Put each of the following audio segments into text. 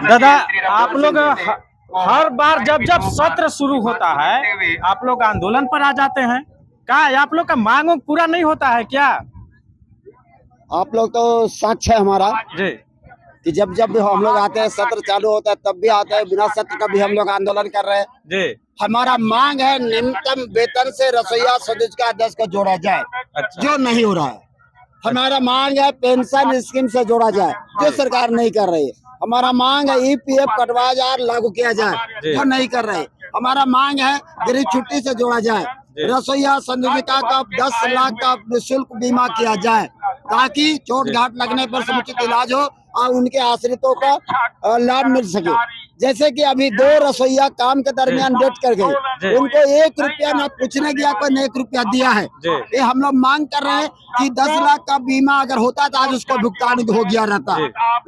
दादा, आप लोग हर बार जब जब सत्र शुरू होता है आप लोग आंदोलन पर आ जाते हैं। क्या आप लोग का मांग पूरा नहीं होता है क्या? आप लोग तो साक्ष्य है हमारा जी कि जब जब भी हम लोग आते हैं, सत्र चालू होता है तब भी आते हैं, बिना सत्र का भी हम लोग आंदोलन कर रहे हैं। जी। हमारा मांग है न्यूनतम वेतन से रसोईया संयोजिका अध्यक्ष को जोड़ा जाए, अच्छा। जो नहीं हो रहा है। हमारा मांग है पेंशन स्कीम से जोड़ा जाए, जो सरकार नहीं कर रही है। हमारा मांग है ईपीएफ कटवा लागू किया जाए, जो नहीं कर रहे। हमारा मांग है गरीब छुट्टी से जोड़ा जाए, रसोईया संयोजिका का 10 लाख का निःशुल्क बीमा किया जाए, ताकि चोट घाट लगने पर समुचित इलाज हो और उनके आश्रितों का लाभ मिल सके। जैसे कि अभी 2 रसोईया काम के दरमियान डेथ कर गए, उनको 1 रुपया ना पूछने गया, कोई 1 रुपया दिया है। ये हम लोग मांग कर रहे हैं कि 10 लाख का बीमा अगर होता तो आज उसको भुगतान हो गया रहता,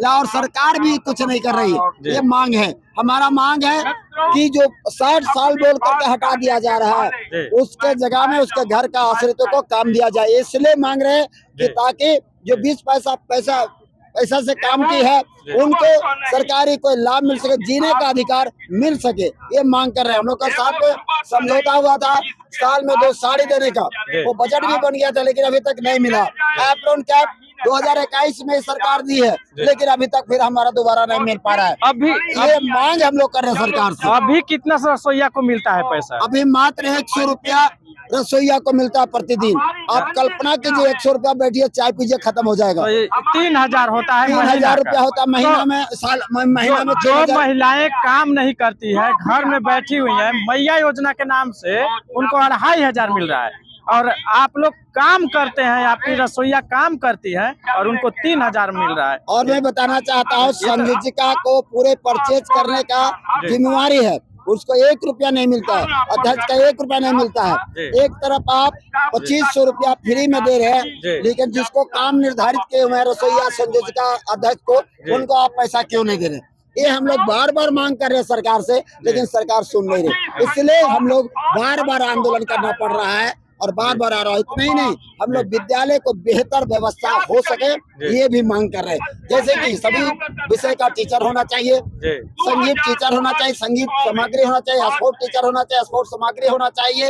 और सरकार भी कुछ नहीं कर रही है। ये मांग है, हमारा मांग है कि जो 60 साल बोल करके हटा दिया जा रहा है, उसके जगह में उसके घर का आश्रितों को काम दिया जाए। इसलिए मांग रहे हैं कि ताकि जो 20 पैसा से काम की है उनको सरकारी कोई लाभ मिल सके, जीने का अधिकार मिल सके। ये मांग कर रहे हैं। हम लोग का साथ में समझौता हुआ था साल में 2 साड़ी देने का, वो बजट भी बन गया था, लेकिन अभी तक नहीं मिला। ऐप लोन कैप 2021 में सरकार दी है, लेकिन अभी तक फिर हमारा दोबारा नहीं मिल पा रहा है। अभी ये मांग हम लोग कर रहे हैं सरकार से। अभी कितना रसोईया को मिलता है पैसा? अभी मात्र 100 रुपया रसोईया को मिलता है प्रतिदिन। आप कल्पना कीजिए, 100 रुपया बैठिए चाय पीजिए, खत्म हो जाएगा। तो 3000 होता है, 3000 रुपया होता है महीना में, महीना में। जो महिलाएं काम नहीं करती है, घर में बैठी हुई है, मैया योजना के नाम से उनको 2500 मिल रहा है, और आप लोग काम करते हैं, आपकी रसोईया काम करती है और उनको 3000 मिल रहा है। और मैं बताना चाहता हूँ, संयोजिका को पूरे परचेज करने का जिम्मेवारी है, उसको 1 रुपया नहीं मिलता है, अध्यक्ष का 1 रुपया नहीं मिलता है। एक तरफ आप 2500 रुपया फ्री में दे रहे हैं, लेकिन जिसको काम निर्धारित किए हुए हैं रसोईया संयोजिका अध्यक्ष को, उनको आप पैसा क्यों नहीं दे रहे? ये हम लोग बार बार मांग कर रहे हैं सरकार से, लेकिन सरकार सुन नहीं रही। इसलिए हम लोग बार बार आंदोलन करना पड़ रहा है और बार बार आ रहा है। इतना ही नहीं, हम लोग विद्यालय को बेहतर व्यवस्था हो सके ये भी मांग कर रहे हैं। जैसे कि सभी विषय का टीचर होना चाहिए, संगीत टीचर होना चाहिए, संगीत सामग्री होना चाहिए, स्पोर्ट टीचर होना चाहिए, स्पोर्ट सामग्री होना चाहिए।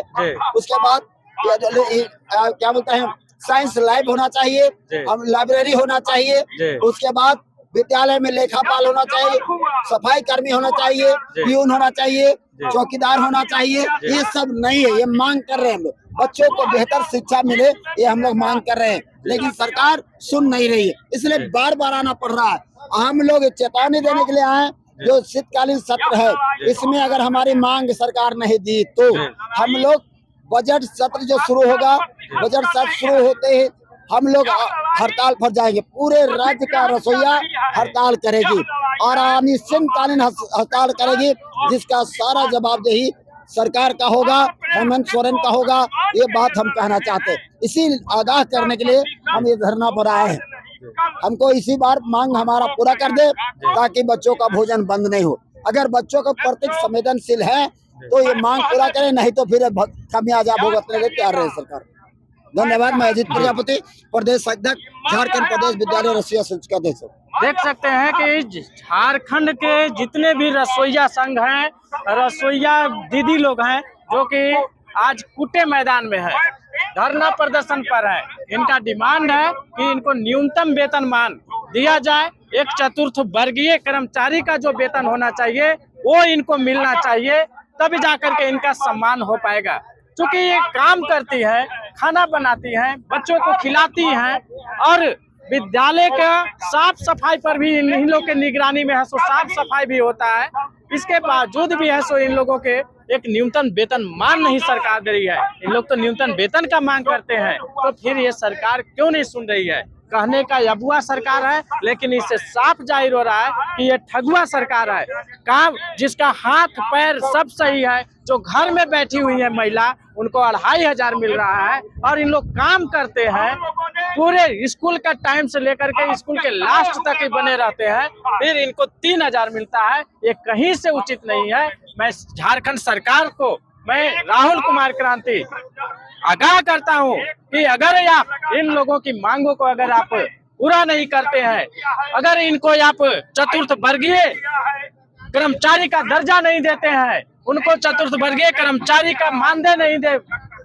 उसके बाद क्या बोलते हैं, साइंस लैब होना चाहिए, हम लाइब्रेरी होना चाहिए। उसके बाद विद्यालय में लेखापाल होना चाहिए, सफाई कर्मी होना चाहिए, प्यून होना चाहिए, चौकीदार होना चाहिए। ये सब नहीं है, ये मांग कर रहे हैं हम लोग। बच्चों को बेहतर शिक्षा मिले, ये हम लोग मांग कर रहे हैं, लेकिन सरकार सुन नहीं रही है। इसलिए बार बार आना पड़ रहा है। हम लोग चेतावनी देने के लिए आए, जो शीतकालीन सत्र है, इसमें अगर हमारी मांग सरकार नहीं दी तो हम लोग बजट सत्र जो शुरू होगा, बजट सत्र शुरू होते ही हम लोग हड़ताल पर जाएंगे। पूरे राज्य का रसोईया हड़ताल करेगी और अनिश्चितकालीन हड़ताल करेगी, जिसका सारा जवाबदेही सरकार का होगा, हेमंत सोरेन का होगा। ये बात हम कहना चाहते हैं। इसी आगाह करने के लिए हम ये धरना पर आए हैं। हमको इसी बार मांग हमारा पूरा कर दे, ताकि बच्चों का भोजन बंद नहीं हो। अगर बच्चों का प्रति संवेदनशील है तो ये मांग पूरा करें, नहीं तो फिर खामियाजा भुगतने के तैयार रहे सरकार। धन्यवाद। मैं अजीत प्रजापति, प्रदेश अध्यक्ष, झारखंड प्रदेश विद्यालय रसोईया संयोजिका अध्यक्ष। देख सकते हैं कि झारखंड के जितने भी रसोईया संघ हैं, रसोईया दीदी लोग हैं, जो कि आज कुटे मैदान में है, धरना प्रदर्शन पर है। इनका डिमांड है कि इनको न्यूनतम वेतनमान दिया जाए। एक चतुर्थ वर्गीय कर्मचारी का जो वेतन होना चाहिए वो इनको मिलना चाहिए, तभी जाकर के इनका सम्मान हो पाएगा। क्योंकि ये काम करती है, खाना बनाती हैं, बच्चों को खिलाती हैं, और विद्यालय का साफ सफाई पर भी इन लोग के निगरानी में है, सो साफ सफाई भी होता है। इसके बावजूद भी है सो इन लोगों के एक न्यूनतम वेतन मान नहीं सरकार दे रही है। इन लोग तो न्यूनतम वेतन का मांग करते हैं, तो फिर ये सरकार क्यों नहीं सुन रही है? कहने का अबुआ सरकार है, लेकिन इससे साफ जाहिर हो रहा है कि ये ठगुआ सरकार है। काम जिसका हाथ पैर सब सही है, जो घर में बैठी हुई है महिला, उनको 2500 मिल रहा है, और इन लोग काम करते हैं पूरे स्कूल का टाइम से लेकर के स्कूल के लास्ट तक ही बने रहते हैं, फिर इनको 3000 मिलता है। ये कहीं से उचित नहीं है। मैं झारखंड सरकार को, मैं राहुल कुमार क्रांति आगाह करता हूं कि अगर आप इन लोगों की मांगों को अगर आप पूरा नहीं करते हैं, अगर इनको आप चतुर्थ वर्गीय कर्मचारी का दर्जा नहीं देते हैं, उनको चतुर्थ वर्गीय कर्मचारी का मानदेय नहीं दे,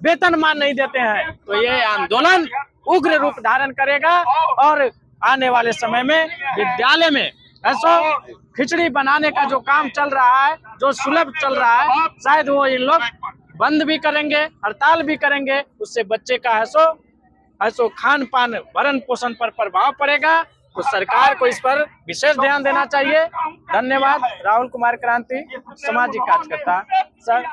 वेतनमान नहीं देते हैं, तो ये आंदोलन उग्र रूप धारण करेगा और आने वाले समय में विद्यालय में ऐसा खिचड़ी बनाने का जो काम चल रहा है, जो सुलभ चल रहा है, शायद वो इन लोग बंद भी करेंगे, हड़ताल भी करेंगे। उससे बच्चे का ऐसो खान पान भरण पोषण पर प्रभाव पड़ेगा। तो सरकार को इस पर विशेष ध्यान देना चाहिए। धन्यवाद। राहुल कुमार क्रांति, सामाजिक कार्यकर्ता सर।